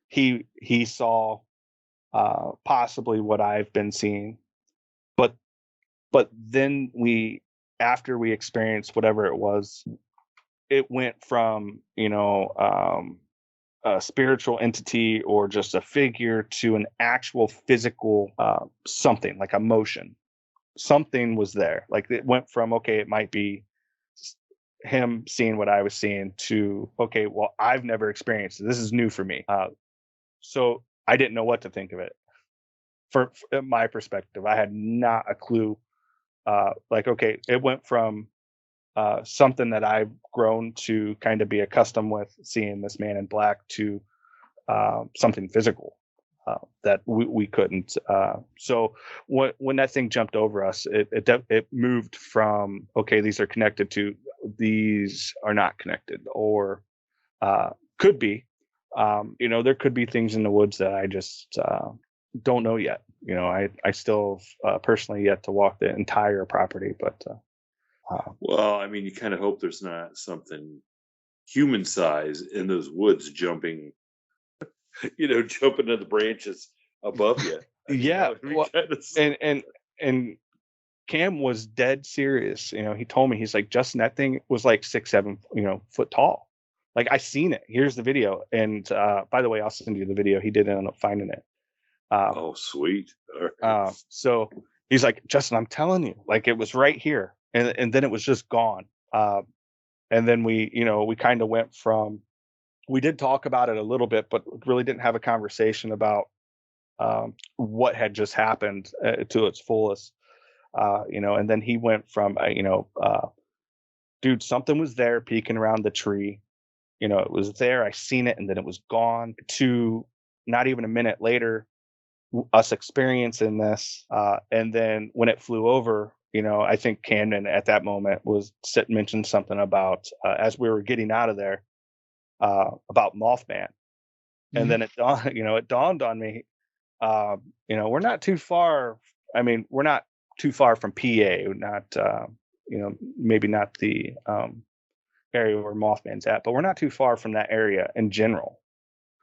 he saw possibly what I've been seeing, but then after we experienced whatever it was, it went from a spiritual entity or just a figure to an actual physical something, like a motion. Something was there. Like, it went from, okay, it might be him seeing what I was seeing, to, okay, well, I've never experienced it. This is new for me. So I didn't know what to think of it. From my perspective, I had not a clue. Like, okay, it went from something that I've grown to kind of be accustomed with, seeing this man in black, to something physical that we couldn't. So when that thing jumped over us, it moved from, okay, these are connected, to these are not connected, or could be. There could be things in the woods that I just don't know yet. I still personally yet to walk the entire property, but well, I mean, you kind of hope there's not something human size in those woods, jumping jumping in the branches above you. I mean, Yeah, that would be well, kind of and Cam was dead serious. He told me, he's like, Justin, that thing was like 6-7 foot tall. Like, I seen it. Here's the video. And by the way, I'll send you the video. He did end up finding it. oh, sweet. All right. So he's like, Justin, I'm telling you, like, it was right here, and then it was just gone. And then we kind of went from, we did talk about it a little bit, but really didn't have a conversation about what had just happened to its fullest. And then he went from, dude, something was there peeking around the tree. It was there. I seen it, and then it was gone. To not even a minute later, us experiencing this, and then when it flew over, I think Camden at that moment mentioned something about as we were getting out of there about Mothman, and then it dawned on me, we're not too far. I mean, we're not too far from PA, not maybe not the area where Mothman's at, but we're not too far from that area in general.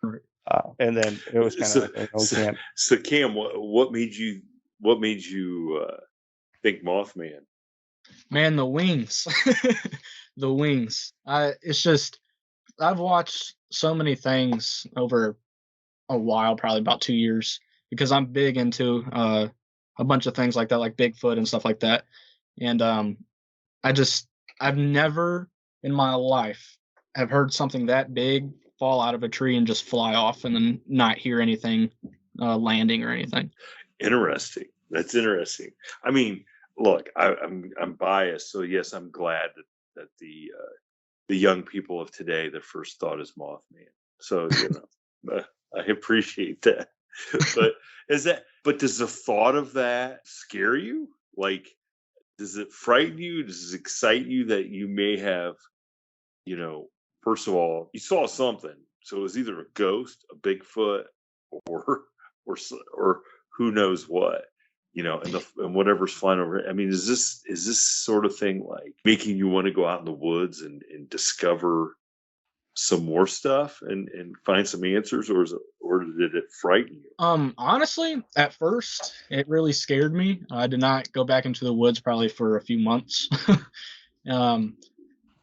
Right. And then it was kind of so Cam, what made you think Mothman? Man, the wings. The wings. It's just, I've watched so many things over a while, probably about 2 years, because I'm big into a bunch of things like that, like Bigfoot and stuff like that. And I've never in my life have heard something that big fall out of a tree and just fly off and then not hear anything landing or anything. Interesting. That's interesting. I mean, look, I'm biased, so yes, I'm glad that the young people of today, their first thought is Mothman. So I appreciate that. But does the thought of that scare you? Like, does it frighten you? Does it excite you that you may have, first of all, you saw something, so it was either a ghost, a Bigfoot, or who knows what, and whatever's flying over. I mean, is this sort of thing like making you want to go out in the woods and discover some more stuff and find some answers, or did it frighten you? Honestly, at first it really scared me. I did not go back into the woods probably for a few months.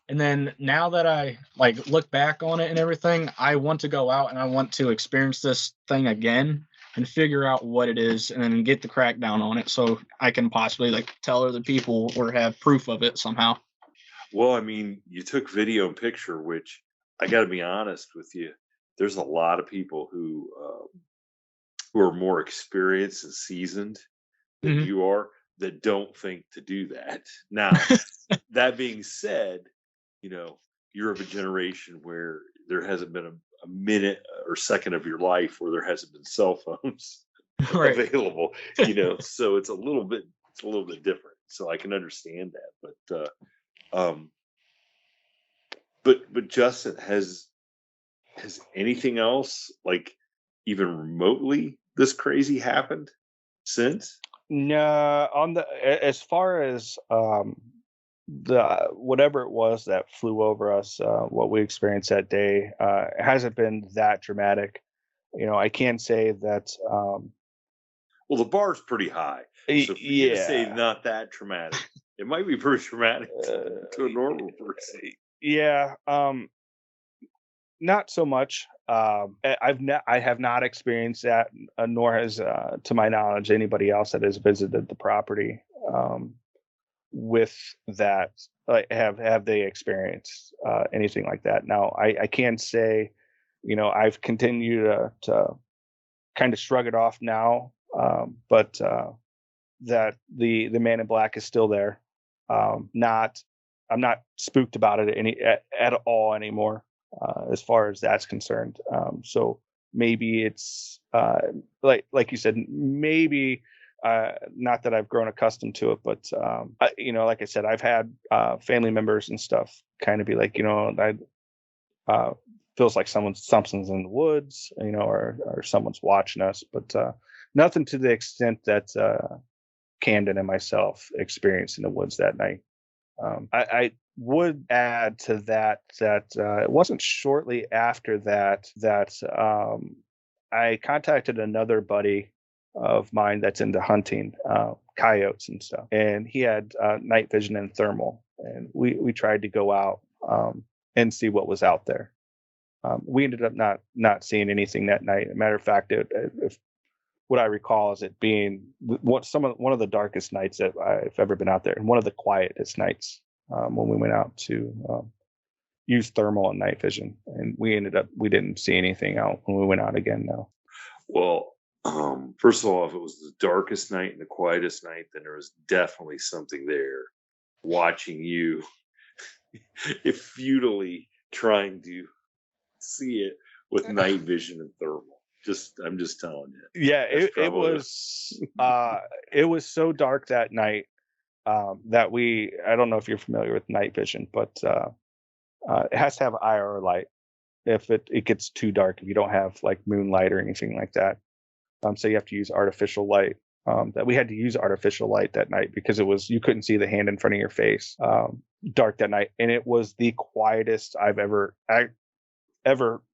And then now that I look back on it and everything, I want to go out and I want to experience this thing again and figure out what it is and then get the crackdown on it so I can possibly tell other people or have proof of it somehow. Well, I mean, you took video and picture, which I got to be honest with you, there's a lot of people who are more experienced and seasoned than you are that don't think to do that. Now, that being said, you're of a generation where there hasn't been a minute or second of your life where there hasn't been cell phones available, so it's a little bit different. So I can understand that, but Justin, has anything else even remotely this crazy happened since? No, as far as the whatever it was that flew over us, what we experienced that day, it hasn't been that dramatic. I can say that. Well, the bar's pretty high, so if you're gonna say not that traumatic, it might be pretty traumatic to a normal person. Yeah, not so much. I have not experienced that, nor has, to my knowledge, anybody else that has visited the property with that. Have they experienced anything like that? Now, I can say, I've continued to kind of shrug it off now, but that the man in black is still there. I'm not spooked about it at all anymore, as far as that's concerned. So maybe it's like you said, maybe not that I've grown accustomed to it, but like I said, I've had family members and stuff kind of be like, I feels like something's in the woods, or someone's watching us, but nothing to the extent that Camden and myself experienced in the woods that night. I would add to that it wasn't shortly after that I contacted another buddy of mine that's into hunting coyotes and stuff, and he had night vision and thermal, and we tried to go out and see what was out there. We ended up not seeing anything that night. As a matter of fact, what I recall is it being one of the darkest nights that I've ever been out there, and one of the quietest nights when we went out to use thermal and night vision. And we didn't see anything out when we went out again. No. Well, first of all, if it was the darkest night and the quietest night, then there was definitely something there watching you, if futilely trying to see it with night vision and thermal. I'm just telling you. Yeah, it was so dark that night that I don't know if you're familiar with night vision, but it has to have IR light if it gets too dark, if you don't have like moonlight or anything like that. So you have to use artificial light. That we had to use artificial light that night because you couldn't see the hand in front of your face. Dark that night, and it was the quietest I've ever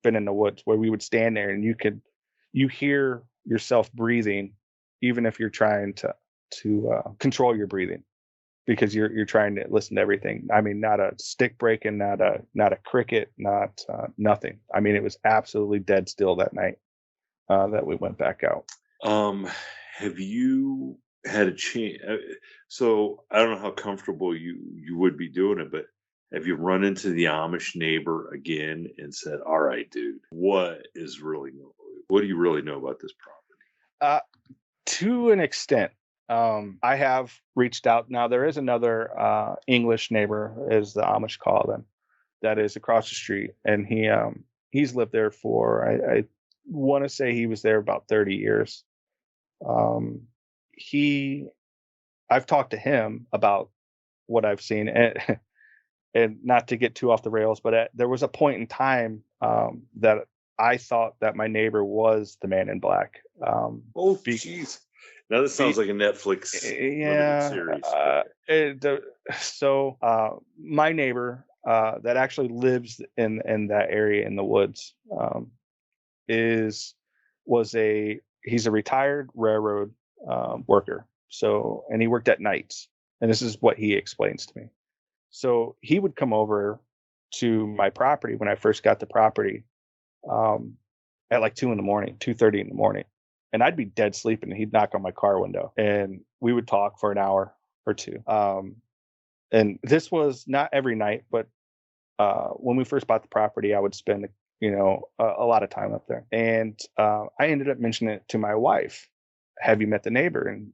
been in the woods, where we would stand there and you hear yourself breathing, even if you're trying to control your breathing, because you're trying to listen to everything. I mean, not a stick breaking, not a cricket, not nothing. I mean, it was absolutely dead still that night that we went back out. Have you had a chance? So I don't know how comfortable you would be doing it, but have you run into the Amish neighbor again and said, "All right, dude, what do you really know about this property?" To an extent, I have reached out. Now there is another English neighbor, as the Amish call them, that is across the street, and he's lived there for I want to say he was there about 30 years. I've talked to him about what I've seen, and not to get too off the rails, but there was a point in time that I thought that my neighbor was the man in black. Oh, jeez. Now this sounds like a Netflix series. So my neighbor that actually lives in that area in the woods he's a retired railroad worker. So, and he worked at nights, and this is what he explains to me. So he would come over to my property when I first got the property at like 2:30 in the morning. And I'd be dead sleeping, and he'd knock on my car window, and we would talk for an hour or two. And this was not every night, but when we first bought the property, I would spend, a lot of time up there. And I ended up mentioning it to my wife. Have you met the neighbor? And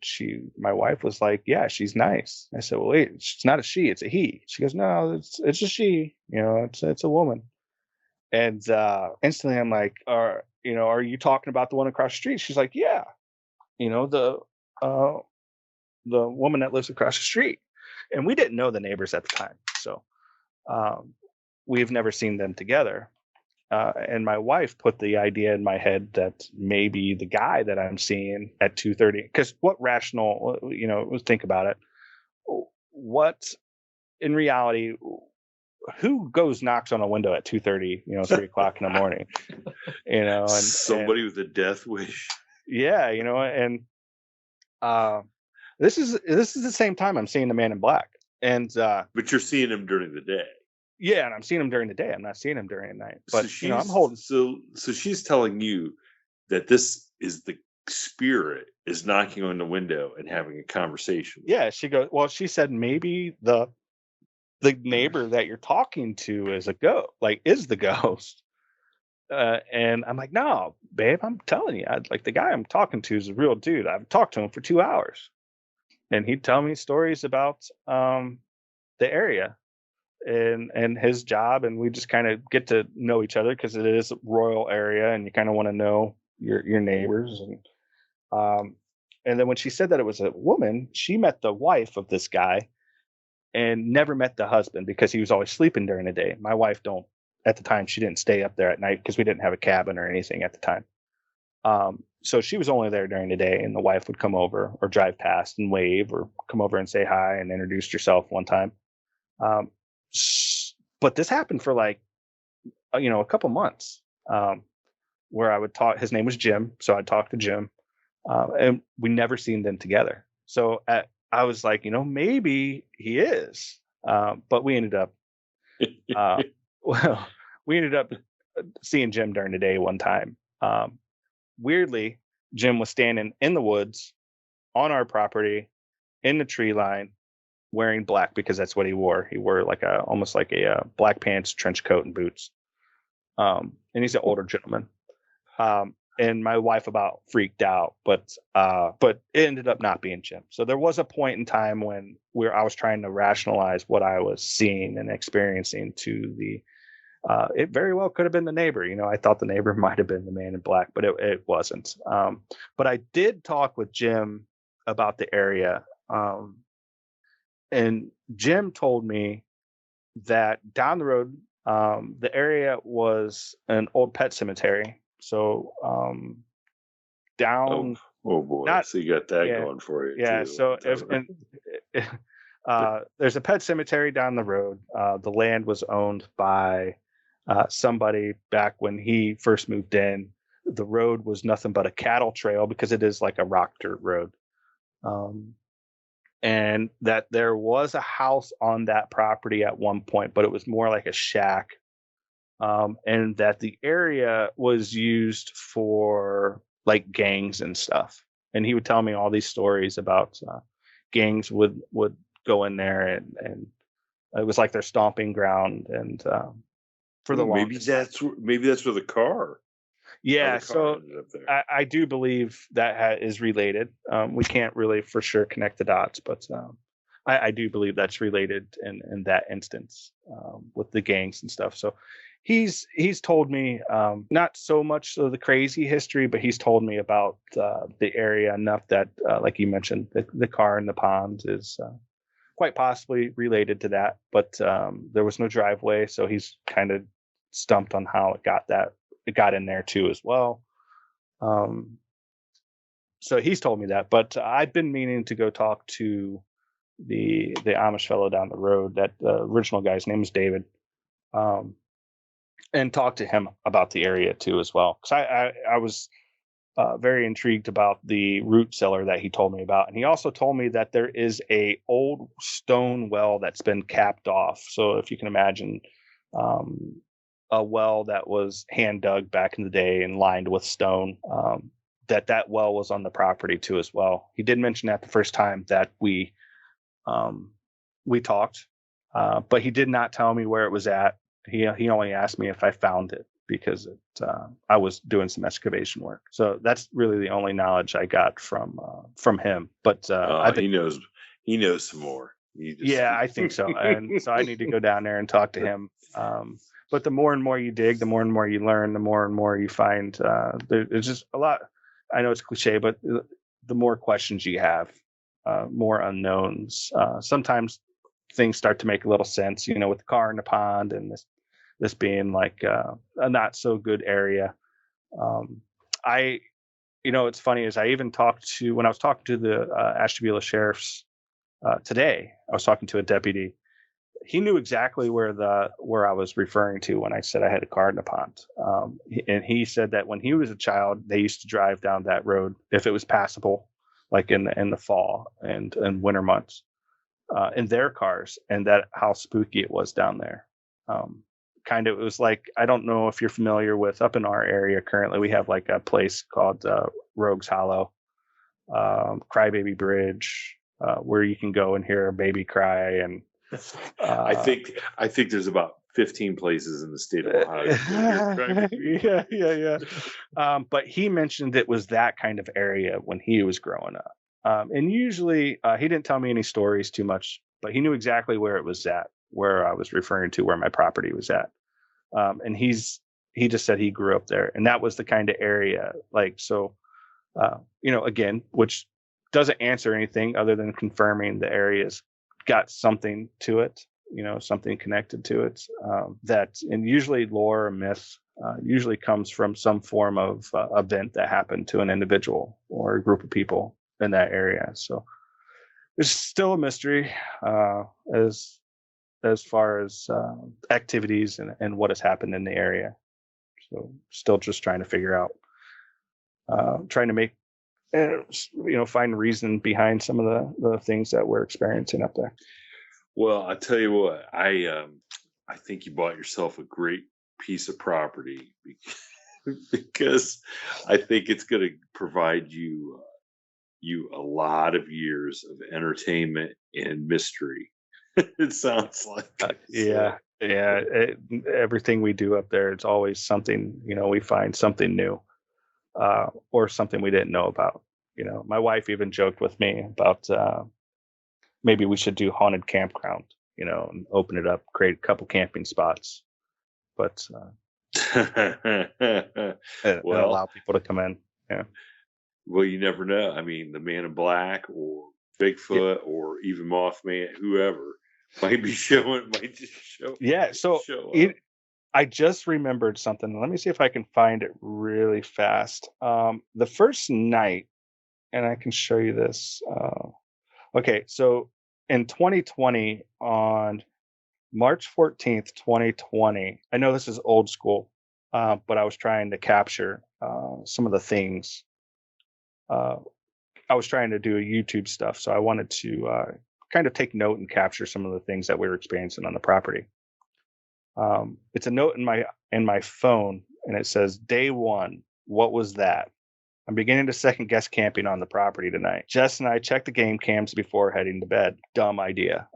my wife was like, yeah, she's nice. I said, well, wait, it's not a she, it's a he. She goes, no, it's a she, it's a woman. And instantly I'm like, are you talking about the one across the street? She's like, yeah, the woman that lives across the street. And we didn't know the neighbors at the time. So we've never seen them together. And my wife put the idea in my head that maybe the guy that I'm seeing at 2:30, because what rational, think about it. What in reality, who knocks on a window at 2:30, 3:00 in the morning, and somebody with a death wish. Yeah. And this is the same time I'm seeing the man in black. And, but you're seeing him during the day. Yeah, and I'm seeing him during the day. I'm not seeing him during the night. But so I'm holding. So she's telling you that this is the spirit is knocking on the window and having a conversation. Yeah, she goes. Well, she said maybe the neighbor that you're talking to is the ghost. And I'm like, no, babe, I'm telling you, the guy I'm talking to is a real dude. I've talked to him for 2 hours, and he'd tell me stories about the area and his job, and we just kind of get to know each other because it is a rural area, and you kind of want to know your neighbors. And then when she said that it was a woman, she met the wife of this guy and never met the husband because he was always sleeping during the day. My wife at the time, she didn't stay up there at night because we didn't have a cabin or anything at the time. So she was only there during the day, and the wife would come over or drive past and wave or come over and say hi and introduce herself one time. Um, but this happened for like, a couple months, where I would talk. His name was Jim, so I'd talk to Jim, and we never seen them together. So I was like, maybe he is, but we ended up, uh, well, we ended up seeing Jim during the day one time. Weirdly, Jim was standing in the woods on our property in the tree line, wearing black because that's what he wore. He wore like almost like a black pants, trench coat, and boots. And he's an older gentleman. And my wife about freaked out, but it ended up not being Jim. So there was a point in time when I was trying to rationalize what I was seeing and experiencing to the. It very well could have been the neighbor. I thought the neighbor might have been the man in black, but it wasn't. But I did talk with Jim about the area, and Jim told me that down the road, the area was an old pet cemetery. So down. Oh boy! Not, so you got that going for you. Yeah. Too. So there's a pet cemetery down the road. The land was owned by somebody back when he first moved in. The road was nothing but a cattle trail because it is like a rock dirt road. And that there was a house on that property at one point, but it was more like a shack. And that the area was used for like gangs and stuff. And he would tell me all these stories about gangs would go in there and it was like their stomping ground. And for the maybe that's where the car. Yeah, so I do believe that is related. We can't really for sure connect the dots, but I do believe that's related in that instance with the gangs and stuff. So he's told me not so much of the crazy history, but he's told me about the area enough that, like you mentioned, the car in the pond is quite possibly related to that. But there was no driveway, so he's kind of stumped on how it got in there too as well. So he's told me that, but I've been meaning to go talk to the Amish fellow down the road. That original guy's name is David, and talk to him about the area too as well. Because I was very intrigued about the root cellar that he told me about, and he also told me that there is a old stone well that's been capped off. So if you can imagine. A well that was hand dug back in the day and lined with stone, that well was on the property too as well. He did mention that the first time that we talked, but he did not tell me where it was at. He only asked me if I found it because I was doing some excavation work. So that's really the only knowledge I got from him. But he knows some more. Yeah, I think so. And so I need to go down there and talk to him. But the more and more you dig, the more and more you learn, the more and more you find. There's just a lot. I know it's cliche, but the more questions you have, more unknowns. Sometimes things start to make a little sense, with the car in the pond and this being like a not so good area. It's funny is I even when I was talking to the Ashtabula sheriffs today, I was talking to a deputy. He knew exactly where I was referring to when I said I had a car in the pond. And he said that when he was a child, they used to drive down that road if it was passable, like in the fall and winter months, in their cars, and that how spooky it was down there. It was like, I don't know if you're familiar with up in our area currently, we have like a place called Rogues Hollow, Crybaby Bridge, where you can go and hear a baby cry. And I think there's about 15 places in the state of Ohio. Yeah. But he mentioned it was that kind of area when he was growing up. And usually he didn't tell me any stories too much, but he knew exactly where it was at, where I was referring to, where my property was at. And he just said he grew up there, and that was the kind of area again, which doesn't answer anything other than confirming the area's got something to it, something connected to it, and usually lore or myth usually comes from some form of event that happened to an individual or a group of people in that area. So there's still a mystery, as as far as activities and what has happened in the area. So still just trying to figure out, trying to make, find reason behind some of the things that we're experiencing up there. Well, I tell you what, I think you bought yourself a great piece of property because I think it's going to provide you a lot of years of entertainment and mystery. It sounds like everything we do up there, it's always something, we find something new, or something we didn't know about. My wife even joked with me about maybe we should do haunted campground, and open it up, create a couple camping spots, but and allow people to come in. Yeah. Well, you never know. I mean, the Man in Black or Bigfoot or even Mothman, whoever might just show. Yeah. So I just remembered something. Let me see if I can find it really fast. The first night, and I can show you this. Okay. So in 2020, on March 14th, 2020, I know this is old school, but I was trying to capture some of the things. I was trying to do YouTube stuff, so I wanted to kind of take note and capture some of the things that we were experiencing on the property. It's a note in my phone, and it says, "Day 1, what was that? I'm beginning to second guess camping on the property tonight. Jess and I checked the game cams before heading to bed. Dumb idea."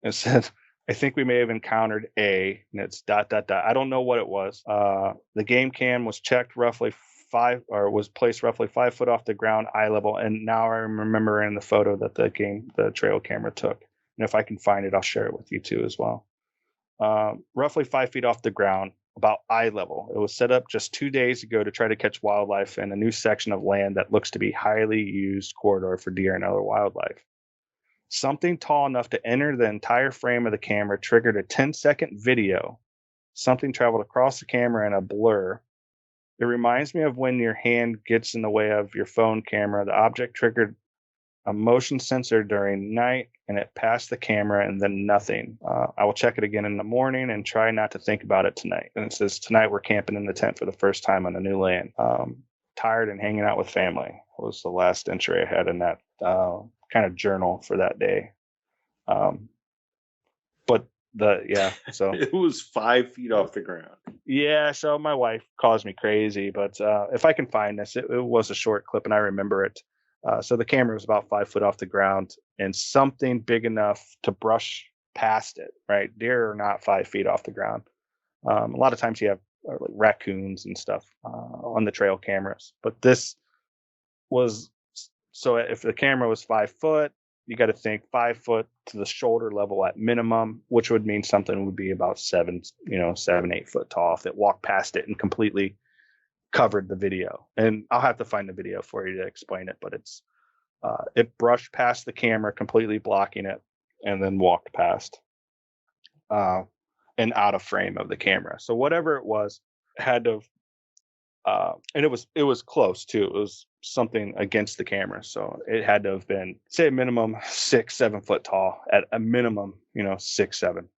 It said, "I think we may have encountered a," and it's ... I don't know what it was. The game cam was checked was placed roughly 5 foot off the ground, eye level. And now I remember in the photo that the trail camera took. And if I can find it, I'll share it with you too as well. Roughly 5 feet off the ground, about eye level. It was set up just 2 days ago to try to catch wildlife in a new section of land that looks to be highly used corridor for deer and other wildlife. Something tall enough to enter the entire frame of the camera triggered a 10-second video. Something traveled across the camera in a blur. It reminds me of when your hand gets in the way of your phone camera. The object triggered a motion sensor during night, and it passed the camera, and then nothing. I will check it again in the morning and try not to think about it tonight. And it says, "Tonight we're camping in the tent for the first time on a new land. Tired and hanging out with family." Was the last entry I had in that kind of journal for that day. But so it was 5 feet off the ground. Yeah, so my wife calls me crazy, but if I can find this, it was a short clip and I remember it. So the camera was about 5 foot off the ground and something big enough to brush past it, right? Deer are not 5 feet off the ground. A lot of times you have like raccoons and stuff on the trail cameras, but this was, so if the camera was 5 foot, you got to think 5 foot to the shoulder level at minimum, which would mean something would be about 7, 8 foot tall if it walked past it and completely covered the video. And I'll have to find the video for you to explain it, but it's it brushed past the camera, completely blocking it, and then walked past and out of frame of the camera. So whatever it was, had to and it was close too. It was something against the camera, so it had to have been, say, a minimum 6-7 foot tall, at a minimum 6-7.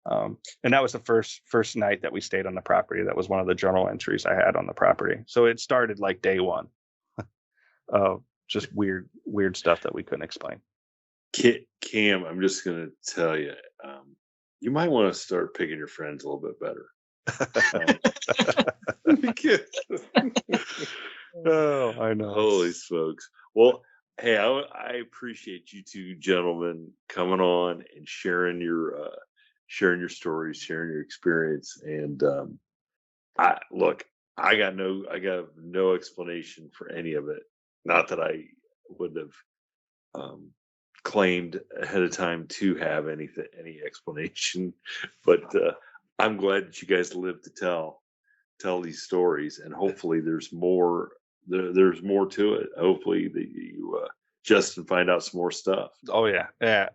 And that was the first night that we stayed on the property. That was one of the journal entries I had on the property. So it started like day 1 of just weird stuff that we couldn't explain. Cam, I'm just gonna tell you, you might want to start picking your friends a little bit better. Oh, I know. Holy smokes. Well, hey, I appreciate you two gentlemen coming on and sharing your stories, sharing your experience. And I got no explanation for any of it. Not that I would have claimed ahead of time to have any explanation, but I'm glad that you guys lived to tell these stories, and hopefully there's more. There's more to it. Hopefully that you Justin find out some more stuff. Oh yeah.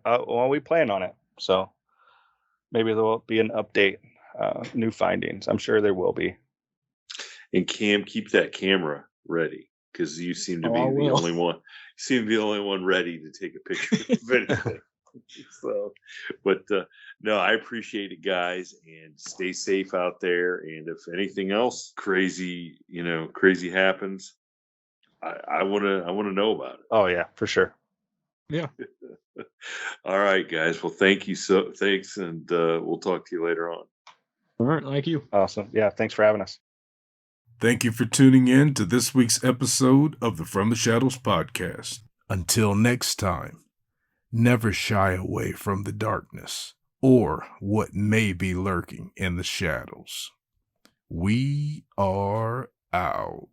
Well, we plan on it, so maybe there will be an update, new findings. I'm sure there will be. And Cam, keep that camera ready, because you seem to be the only one. You seem to be the only one ready to take a picture of anything. So, but no, I appreciate it, guys, and stay safe out there. And if anything else crazy, crazy happens, I wanna know about it. Oh yeah, for sure. Yeah. All right, guys. Well, thanks, and we'll talk to you later on. All right. Thank you. Awesome. Yeah, thanks for having us. Thank you for tuning in to this week's episode of the From the Shadows podcast. Until next time, never shy away from the darkness or what may be lurking in the shadows. We are out.